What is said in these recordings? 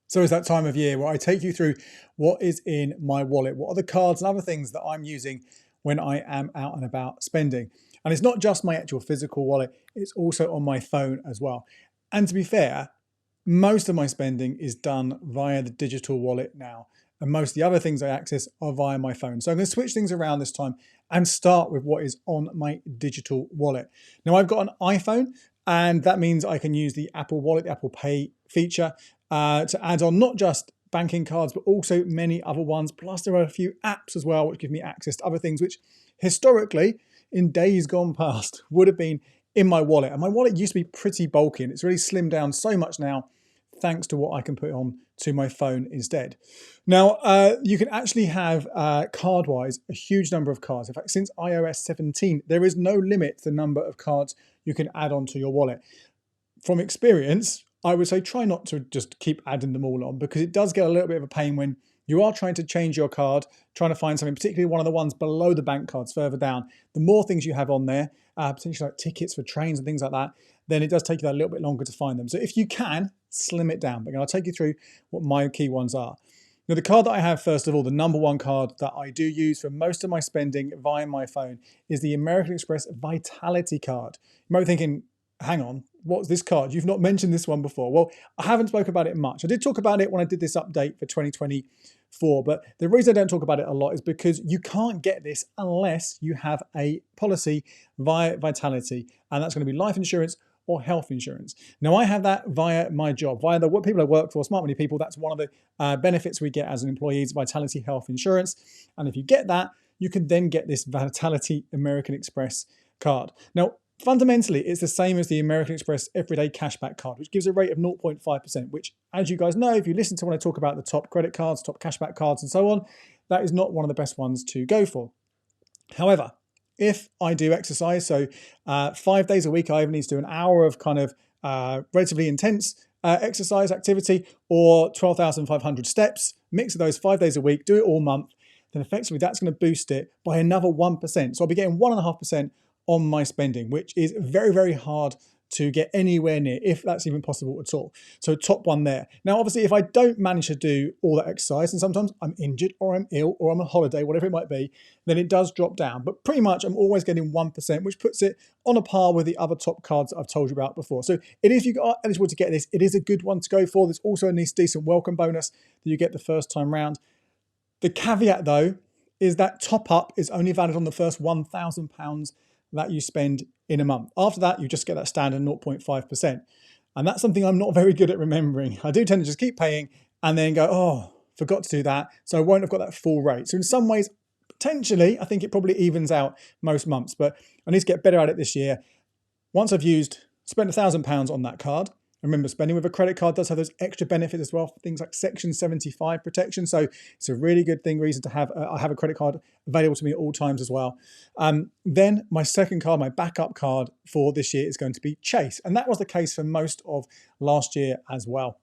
So it's that time of year where I take you through what is in my wallet, what are the cards and other things that I'm using when I am out and about spending. And it's not just my actual physical wallet, it's also on my phone as well. And to be fair, most of my spending is done via the digital wallet now. And most of the other things I access are via my phone. So I'm going to switch things around this time and start with what is on my digital wallet. Now I've got an iPhone, and that means I can use the Apple Wallet, the Apple Pay feature, to add on not just banking cards, but also many other ones. Plus there are a few apps as well, which give me access to other things, which historically, in days gone past, would have been in my wallet. And my wallet used to be pretty bulky, and it's really slimmed down so much now, thanks to what I can put on to my phone instead. Now, you can actually have, card-wise, a huge number of cards. In fact, since iOS 17, there is no limit to the number of cards you can add onto your wallet. From experience, I would say try not to just keep adding them all on, because it does get a little bit of a pain when you are trying to change your card, trying to find something, particularly one of the ones below the bank cards further down. The more things you have on there, potentially like tickets for trains and things like that, then it does take you that a little bit longer to find them. So if you can, slim it down. But I'll take you through what my key ones are. Now, the card that I have, first of all, the number one card that I do use for most of my spending via my phone is the American Express Vitality card. You might be thinking, hang on, what's this card? You've not mentioned this one before. Well, I haven't spoken about it much. I did talk about it when I did this update for 2024, but the reason I don't talk about it a lot is because you can't get this unless you have a policy via Vitality, and that's going to be life insurance or health insurance. Now, I have that via my job, via the people I work for, Smart Money People. That's one of the benefits we get as an employee is Vitality Health Insurance. And if you get that, you can then get this Vitality American Express card. Now, fundamentally, it's the same as the American Express Everyday Cashback card, which gives a rate of 0.5%, which, as you guys know, if you listen to when I talk about the top credit cards, top cashback cards, and so on, that is not one of the best ones to go for. However, if I do exercise, so 5 days a week, I either need to do an hour of kind of relatively intense exercise activity or 12,500 steps, mix of those 5 days a week, do it all month, then effectively that's going to boost it by another 1%. So I'll be getting 1.5% on my spending, which is very, very hard to get anywhere near, if that's even possible at all. So top one there. Now, obviously, if I don't manage to do all that exercise, and sometimes I'm injured or I'm ill or I'm on holiday, whatever it might be, then it does drop down. But pretty much I'm always getting 1%, which puts it on a par with the other top cards that I've told you about before. So it is, if you are eligible to get this, it is a good one to go for. There's also a nice decent welcome bonus that you get the first time round. The caveat, though, is that top up is only valid on the first £1,000 that you spend in a month. After that, you just get that standard 0.5%. And that's something I'm not very good at remembering. I do tend to just keep paying and then go, oh, forgot to do that. So I won't have got that full rate. So in some ways, potentially, I think it probably evens out most months, but I need to get better at it this year. Once I've spent £1,000 on that card, remember, spending with a credit card does have those extra benefits as well for things like Section 75 protection. So it's a really good reason to have. I have a credit card available to me at all times as well. Then my second card, my backup card for this year is going to be Chase. And that was the case for most of last year as well.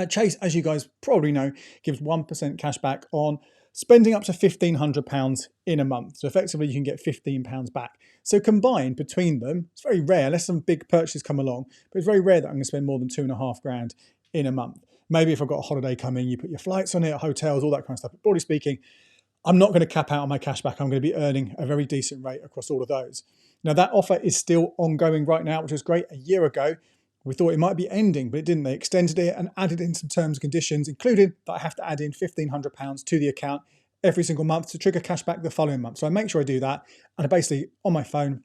Chase, as you guys probably know, gives 1% cash back on spending up to £1,500 in a month. So effectively, you can get £15 back. So combined between them, it's very rare, unless some big purchases come along, but it's very rare that I'm going to spend more than £2,500 in a month. Maybe if I've got a holiday coming, you put your flights on it, hotels, all that kind of stuff. But broadly speaking, I'm not going to cap out on my cash back. I'm going to be earning a very decent rate across all of those. Now, that offer is still ongoing right now, which is great. A year ago, we thought it might be ending, but it didn't. They extended it and added in some terms and conditions, including that I have to add in £1,500 to the account every single month to trigger cashback the following month. So I make sure I do that. And I basically, on my phone,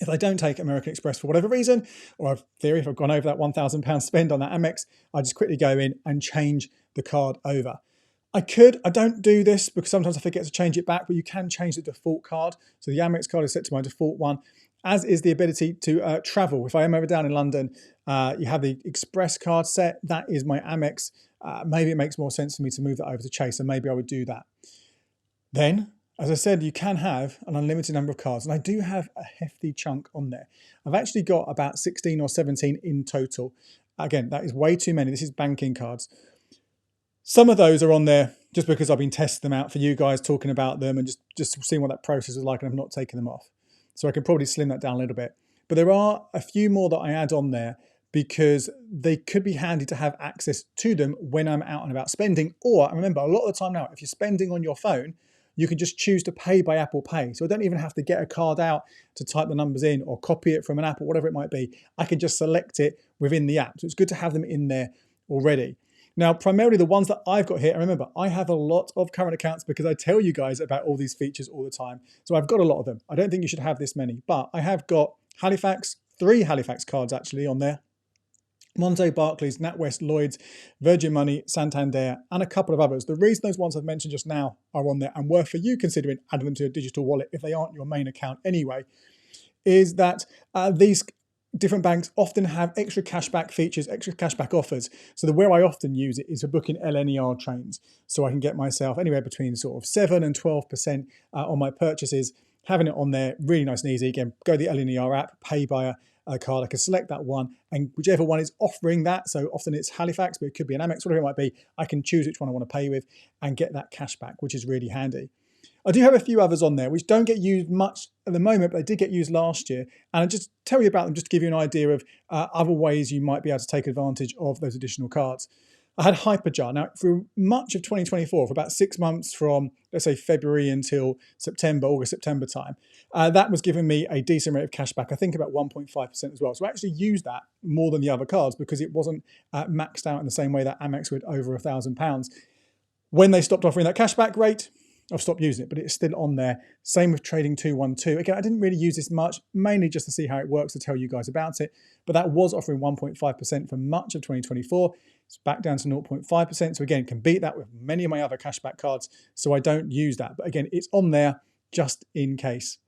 if I don't take American Express for whatever reason, or in theory, if I've gone over that £1,000 spend on that Amex, I just quickly go in and change the card over. I don't do this because sometimes I forget to change it back, but you can change the default card. So the Amex card is set to my default one, as is the ability to travel. If I am over down in London, you have the Express card set. That is my Amex. Maybe it makes more sense for me to move that over to Chase, and maybe I would do that. Then, as I said, you can have an unlimited number of cards, and I do have a hefty chunk on there. I've actually got about 16 or 17 in total. Again, that is way too many. This is banking cards. Some of those are on there just because I've been testing them out for you guys, talking about them and just seeing what that process is like, and I've not taken them off. So I can probably slim that down a little bit. But there are a few more that I add on there because they could be handy to have access to them when I'm out and about spending. Or remember, a lot of the time now, if you're spending on your phone, you can just choose to pay by Apple Pay. So I don't even have to get a card out to type the numbers in or copy it from an app or whatever it might be. I can just select it within the app. So it's good to have them in there already. Now, primarily the ones that I've got here, and remember, I have a lot of current accounts because I tell you guys about all these features all the time. So I've got a lot of them. I don't think you should have this many, but I have got Halifax, 3 Halifax cards actually on there. Monzo, Barclays, NatWest, Lloyds, Virgin Money, Santander, and a couple of others. The reason those ones I've mentioned just now are on there and worth for you considering adding them to a digital wallet if they aren't your main account anyway, is that these different banks often have extra cashback features, extra cashback offers. So the where I often use it is for booking LNER trains. So I can get myself anywhere between sort of 7 and 12% on my purchases. Having it on there, really nice and easy. Again, go to the LNER app, pay by a card. I can select that one, and whichever one is offering that, so often it's Halifax, but it could be an Amex, whatever it might be, I can choose which one I want to pay with and get that cash back, which is really handy. I do have a few others on there which don't get used much at the moment, but they did get used last year. And I'll just tell you about them just to give you an idea of other ways you might be able to take advantage of those additional cards. I had Hyperjar. Now, for much of 2024, for about 6 months from, let's say, February until September, August, September time, that was giving me a decent rate of cash back, I think about 1.5% as well. So I actually used that more than the other cards because it wasn't maxed out in the same way that Amex would over £1,000. When they stopped offering that cashback rate, I've stopped using it, but it's still on there. Same with Trading 212. Again, I didn't really use this much, mainly just to see how it works, to tell you guys about it. But that was offering 1.5% for much of 2024. It's back down to 0.5%. So again, can beat that with many of my other cashback cards. So I don't use that. But again, it's on there just in case.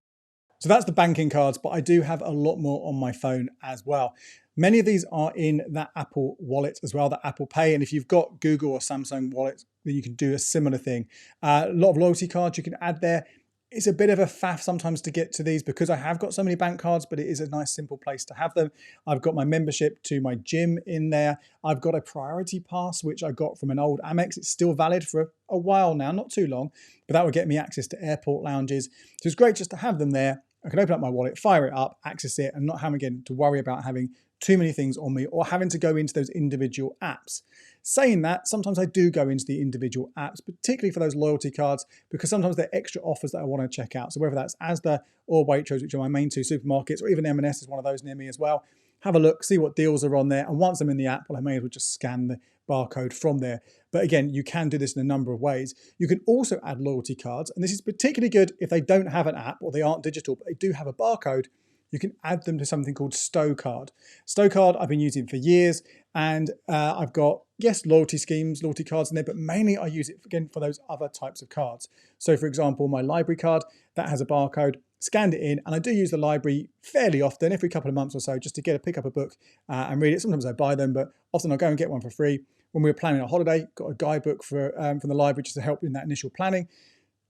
So that's the banking cards, but I do have a lot more on my phone as well. Many of these are in that Apple wallet as well, that Apple Pay. And if you've got Google or Samsung wallets, then you can do a similar thing. A lot of loyalty cards you can add there. It's a bit of a faff sometimes to get to these because I have got so many bank cards, but it is a nice simple place to have them. I've got my membership to my gym in there. I've got a priority pass, which I got from an old Amex. It's still valid for a while now, not too long, but that would get me access to airport lounges. So it's great just to have them there. I can open up my wallet, fire it up, access it, and not having again to worry about having too many things on me or having to go into those individual apps. Saying that, sometimes I do go into the individual apps, particularly for those loyalty cards, because sometimes they're extra offers that I want to check out. So whether that's Asda or Waitrose, which are my main 2 supermarkets, or even M&S is one of those near me as well, have a look, see what deals are on there. And once I'm in the app, well, I may as well just scan the barcode from there. But again, you can do this in a number of ways. You can also add loyalty cards, and this is particularly good if they don't have an app or they aren't digital, but they do have a barcode. You can add them to something called Stocards. Stocards I've been using for years, and I've got, yes, loyalty schemes, loyalty cards in there, but mainly I use it again for those other types of cards. So for example, my library card, that has a barcode, scanned it in, and I do use the library fairly often, every couple of months or so, just to pick up a book and read it. Sometimes I buy them, but often I'll go and get one for free. When we were planning a holiday, got a guidebook from the library just to help in that initial planning.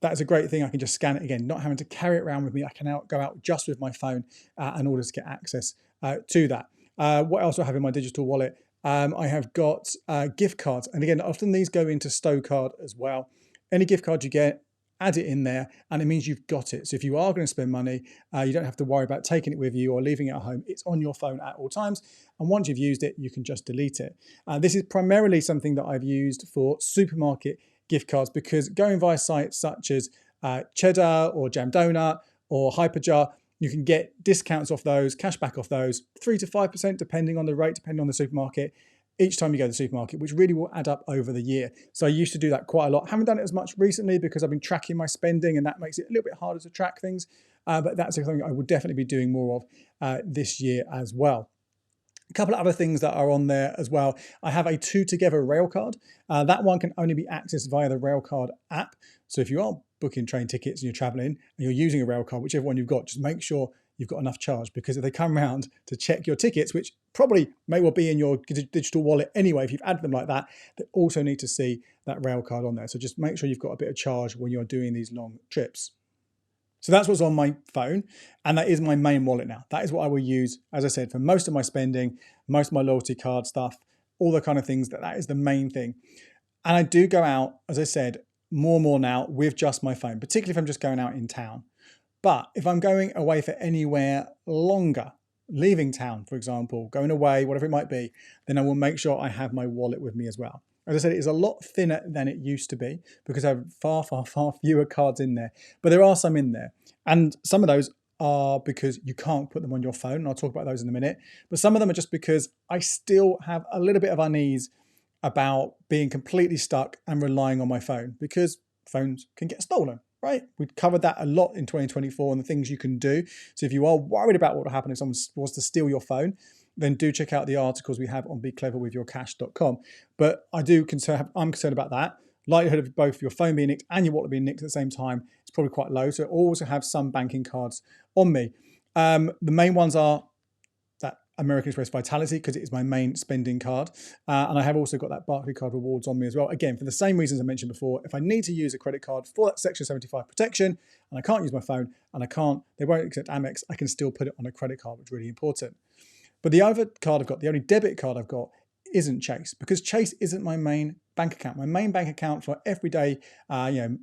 That is a great thing. I can just scan it again, not having to carry it around with me. I can now go out just with my phone in order to get access to that. What else do I have in my digital wallet? I have got gift cards. And again, often these go into Stocards as well. Any gift card you get, add it in there, and it means you've got it. So if you are going to spend money, you don't have to worry about taking it with you or leaving it at home. It's on your phone at all times. And once you've used it, you can just delete it. This is primarily something that I've used for supermarket gift cards, because going via sites such as Cheddar or Jam Donut or Hyperjar, you can get discounts off those, cashback off those, 3 to 5% depending on the rate, depending on the supermarket, each time you go to the supermarket, which really will add up over the year. So I used to do that quite a lot. Haven't done it as much recently because I've been tracking my spending, and that makes it a little bit harder to track things. But that's something I will definitely be doing more of this year as well. A couple of other things that are on there as well. I have a 2 Together Railcard. That one can only be accessed via the Railcard app. So if you are booking train tickets and you're traveling and you're using a Railcard, whichever one you've got, just make sure you've got enough charge, because if they come around to check your tickets, which probably may well be in your digital wallet anyway, if you've added them like that, they also need to see that Railcard on there. So just make sure you've got a bit of charge when you're doing these long trips. So that's what's on my phone, and that is my main wallet now. That is what I will use, as I said, for most of my spending, most of my loyalty card stuff, all the kind of things. That is the main thing. And I do go out, as I said, more and more now with just my phone, particularly if I'm just going out in town. But if I'm going away for anywhere longer, leaving town, for example, going away, whatever it might be, then I will make sure I have my wallet with me as well. As I said, it is a lot thinner than it used to be because I have far fewer cards in there, but there are some in there. And some of those are because you can't put them on your phone, and I'll talk about those in a minute. But some of them are just because I still have a little bit of unease about being completely stuck and relying on my phone, because phones can get stolen, right? We've covered that a lot in 2024 and the things you can do. So if you are worried about what will happen if someone was to steal your phone, then do check out the articles we have on becleverwithyourcash.com. But I'm concerned about that. Likelihood of both your phone being nicked and your wallet being nicked at the same time is probably quite low. So I also have some banking cards on me. The main ones are that American Express Vitality, because it is my main spending card. And I have also got that Barclaycard rewards on me as well. Again, for the same reasons I mentioned before, if I need to use a credit card for that Section 75 protection and I can't use my phone and they won't accept Amex, I can still put it on a credit card, which is really important. But the other card I've got, the only debit card I've got, isn't Chase, because Chase isn't my main bank account. My main bank account for everyday,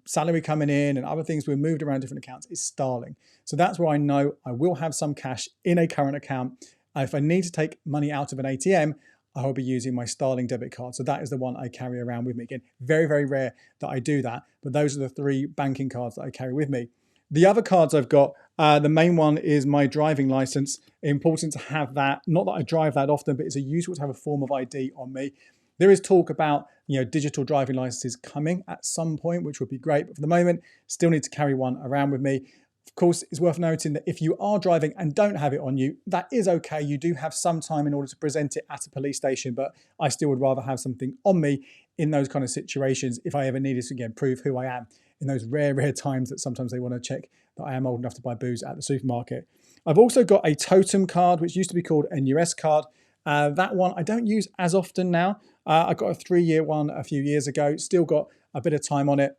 salary coming in and other things we've moved around different accounts is Starling. So that's where I know I will have some cash in a current account. If I need to take money out of an ATM, I will be using my Starling debit card. So that is the one I carry around with me. Again, very, very rare that I do that, but those are the 3 banking cards that I carry with me. The other cards I've got, the main one is my driving license. Important to have that. Not that I drive that often, but it's useful to have a form of ID on me. There is talk about digital driving licenses coming at some point, which would be great. But for the moment, still need to carry one around with me. Of course, it's worth noting that if you are driving and don't have it on you, that is okay. You do have some time in order to present it at a police station, but I still would rather have something on me in those kind of situations if I ever needed to, again, prove who I am in those rare times that sometimes they want to check that I am old enough to buy booze at the supermarket. I've also got a Totem card, which used to be called a NUS card. That one I don't use as often now. I got a 3-year one a few years ago, still got a bit of time on it.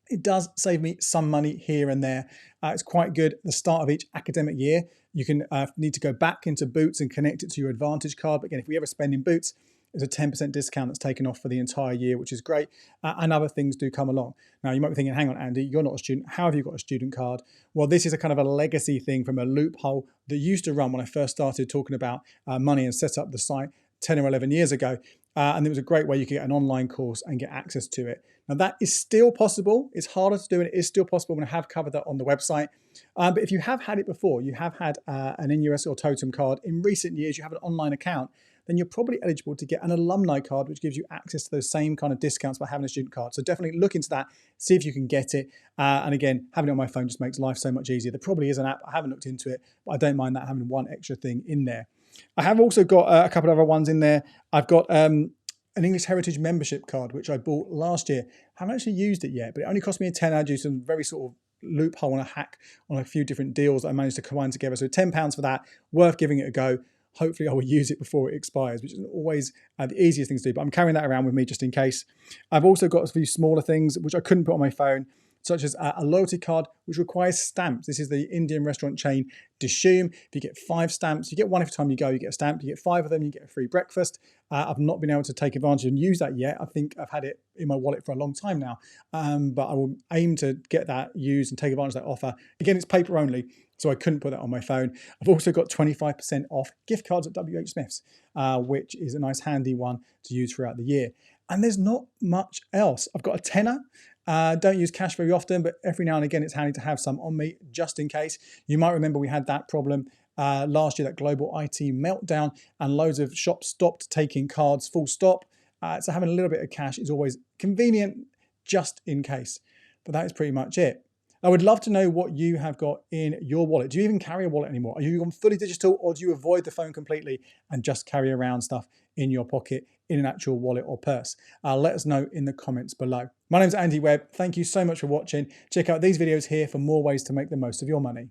It does save me some money here and there. It's quite good at the start of each academic year. You can need to go back into Boots and connect it to your Advantage card. But again, if we ever spend in Boots, there's a 10% discount that's taken off for the entire year, which is great. And other things do come along. Now, you might be thinking, hang on, Andy, you're not a student. How have you got a student card? Well, this is a kind of a legacy thing from a loophole that used to run when I first started talking about money and set up the site 10 or 11 years ago. And it was a great way you could get an online course and get access to it. Now, that is still possible. It's harder to do, and it is still possible, and I have covered that on the website. But if you have had it before, you have had an NUS or Totem card in recent years, you have an online account, then you're probably eligible to get an alumni card, which gives you access to those same kind of discounts by having a student card. So definitely look into that, see if you can get it. And again, having it on my phone just makes life so much easier. There probably is an app. I haven't looked into it, but I don't mind that having one extra thing in there. I have also got a couple of other ones in there. I've got an English Heritage membership card, which I bought last year. I haven't actually used it yet, but it only cost me a tenner due to some very sort of loophole and a hack on a few different deals that I managed to combine together. So £10 for that, worth giving it a go. Hopefully I will use it before it expires, which isn't always the easiest thing to do, but I'm carrying that around with me just in case. I've also got a few smaller things which I couldn't put on my phone, such as a loyalty card, which requires stamps. This is the Indian restaurant chain Dishoom. If you get 5 stamps, you get one every time you go, you get a stamp. You get 5 of them, you get a free breakfast. I've not been able to take advantage and use that yet. I think I've had it in my wallet for a long time now, but I will aim to get that used and take advantage of that offer. Again, it's paper only, so I couldn't put that on my phone. I've also got 25% off gift cards at WH Smith's, which is a nice handy one to use throughout the year. And there's not much else. I've got a tenner. Don't use cash very often, but every now and again it's handy to have some on me just in case. You might remember we had that problem last year, that global IT meltdown, and loads of shops stopped taking cards full stop. So having a little bit of cash is always convenient just in case. But that is pretty much it. I would love to know what you have got in your wallet. Do you even carry a wallet anymore? Are you on fully digital, or do you avoid the phone completely and just carry around stuff in your pocket in an actual wallet or purse? Let us know in the comments below. My name's Andy Webb. Thank you so much for watching. Check out these videos here for more ways to make the most of your money.